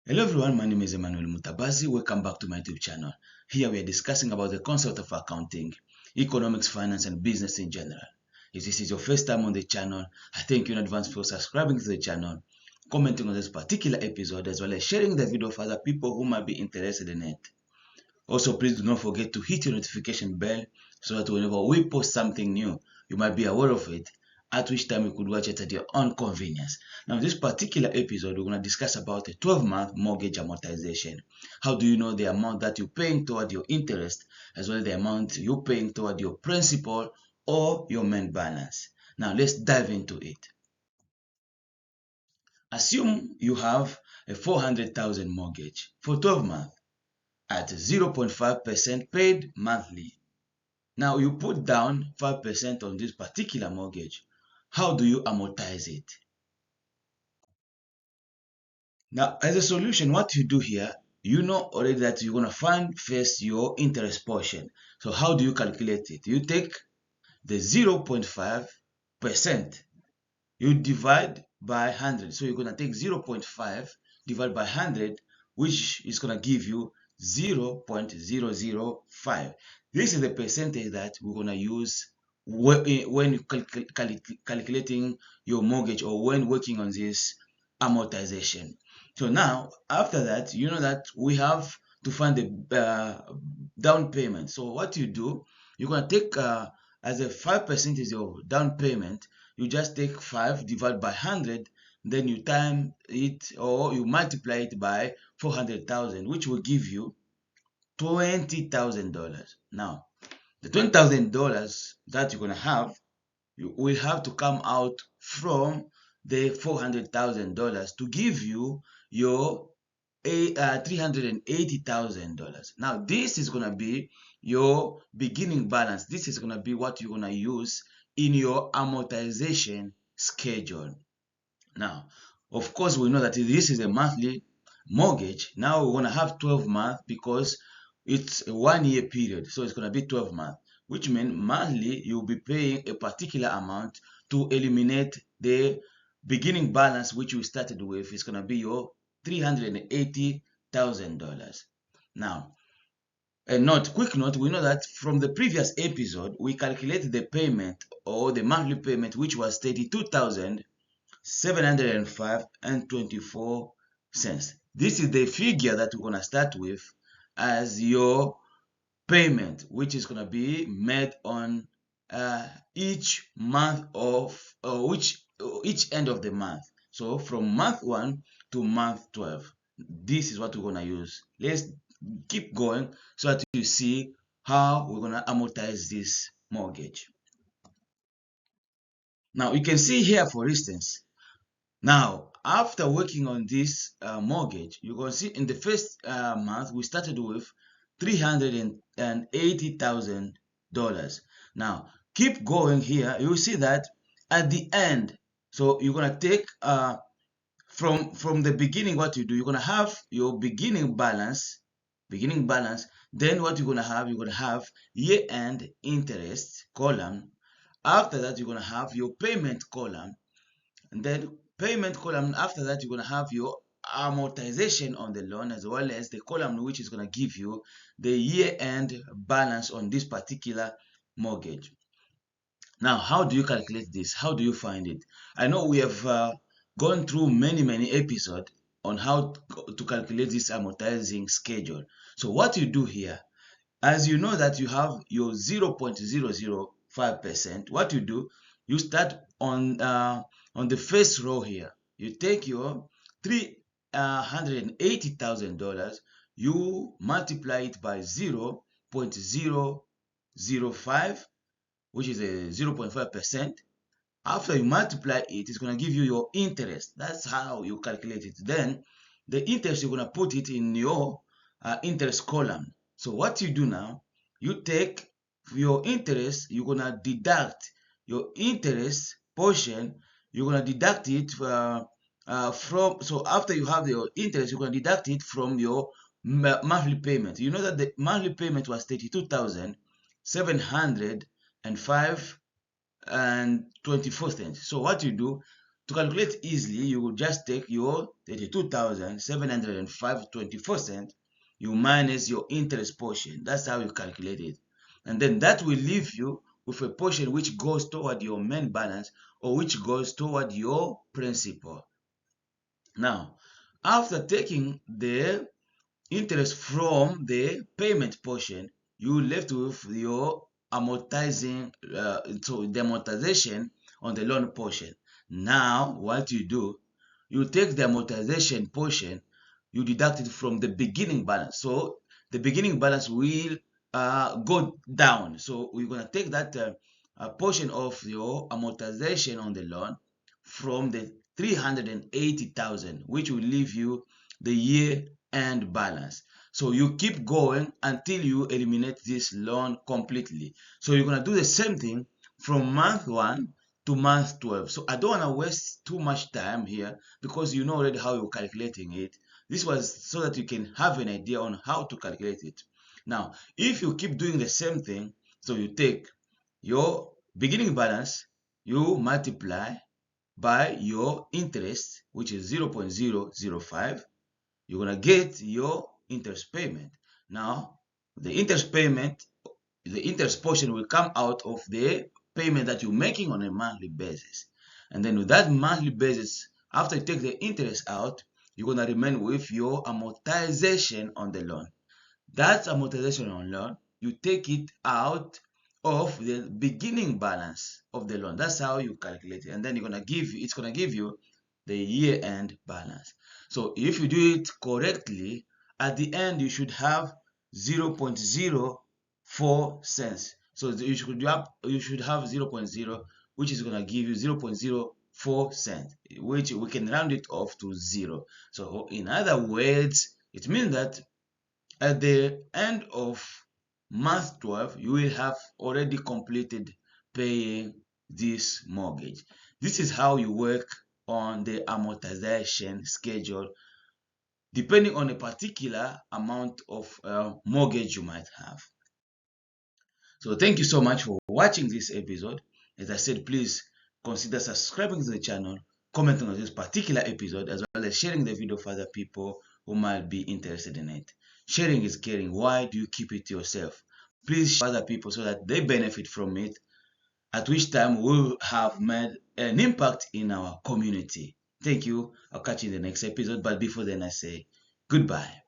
Hello everyone, my name is Emmanuel Mutabazi. Welcome back to my YouTube channel. Here we are discussing about the concept of accounting, economics, finance, and business in general. If this is your first time on the channel, I thank you in advance for subscribing to the channel, commenting on this particular episode, as well as sharing the video with other people who might be interested in it. Also, please do not forget to hit your notification bell so that whenever we post something new, you might be aware of it, at which time you could watch it at your own convenience. Now, in this particular episode, we're going to discuss about a 12-month mortgage amortization. How do you know the amount that you're paying toward your interest, as well as the amount you're paying toward your principal or your main balance? Now, let's dive into it. Assume you have a 400,000 mortgage for 12 months at 0.5% paid monthly. Now you put down 5% on this particular mortgage. How do you amortize it? Now, as a solution, what you do here, you know already that you're going to find first your interest portion. So how do you calculate it? You take the 0.5%, you divide by 100. So you're going to take 0.5 divided by 100, which is going to give you 0.005. This is the percentage that we're going to use when calculating your mortgage or when working on this amortization. So now, after that, you know that we have to find the down payment. So what you do, you're going to take as a 5% is your down payment, you just take 5 divided by 100, then you time it or you multiply it by 400,000, which will give you $20,000. Now, the $20,000 that you're going to have, you will have to come out from the $400,000 to give you your $380,000. Now, this is going to be your beginning balance. This is going to be what you're going to use in your amortization schedule. Now, of course, we know that this is a monthly mortgage. Now we're going to have 12 months because it's a 1 year period. So it's going to be 12 months, which means monthly you'll be paying a particular amount to eliminate the beginning balance which we started with. It's going to be your $380,000. Now, quick note, we know that from the previous episode, we calculated the payment or the monthly payment, which was $32,705.24. This is the figure that we're going to start with as your payment, which is going to be made on each month of each end of the month. So from month 1 to month 12. This is what we're going to use. Let's keep going so that you see how we're going to amortize this mortgage. Now you can see here, for instance, now after working on this mortgage, you're going to see in the first month we started with $380,000. Now keep going here, you will see that at the end, so you're going to take from the beginning, what you do, you're going to have your beginning balance, then what you're going to have year-end interest column. After that, you're going to have your payment column, and then payment column. After that, you're going to have your amortization on the loan, as well as the column which is going to give you the year-end balance on this particular mortgage. Now, how do you calculate this? How do you find it? I know we have gone through many episodes on how to calculate this amortizing schedule. So what you do here, as you know that you have your 0.005%, what you do, you start on the first row here. You take your $380,000, you multiply it by 0.005, which is a 0.5%. After you multiply it, it's going to give you your interest. That's how you calculate it. Then the interest, you're going to put it in your interest column. So what you do now, you take your interest, you're going to deduct your interest portion, you're going to deduct it from, so after you have your interest, you're going to deduct it from your monthly payment. You know that the monthly payment was $32,705.24. So what you do, To calculate easily, you will just take your 32,705.24 you minus your interest portion. That's how you calculate it. And then that will leave you with a portion which goes toward your main balance or which goes toward your principal. Now, after taking the interest from the payment portion, you left with your amortizing, so the amortization on the loan portion. Now, what you do, you take the amortization portion, you deduct it from the beginning balance. So the beginning balance will go down. So we're going to take that portion of your amortization on the loan from the 380,000, which will leave you the year end balance. So you keep going until you eliminate this loan completely. So you're going to do the same thing from month 1 to month 12. So I don't want to waste too much time here because you know already how you're calculating it. This was so that you can have an idea on how to calculate it. Now, if you keep doing the same thing, so you take your beginning balance, you multiply by your interest, which is 0.005, you're going to get your interest payment. Now, the interest payment, the interest portion will come out of the payment that you're making on a monthly basis. And then with that monthly basis, after you take the interest out, you're going to remain with your amortization on the loan. That amortization on loan, you take it out of the beginning balance of the loan. That's how you calculate it. And then it's gonna give you the year-end balance. So if you do it correctly, at the end you should have 0.04 cents. So you should have 0.0, which is gonna give you 0.04 cents, which we can round it off to 0. So in other words, it means that at the end of month 12, you will have already completed paying this mortgage. This is how you work on the amortization schedule depending on a particular amount of mortgage you might have. So thank you so much for watching this episode. As I said, please consider subscribing to the channel, commenting on this particular episode, as well as sharing the video for other people who might be interested in it. Sharing is caring. Why do you keep it to yourself? Please share other people so that they benefit from it, at which time we'll have made an impact in our community. Thank you. I'll catch you in the next episode. But before then, I say goodbye.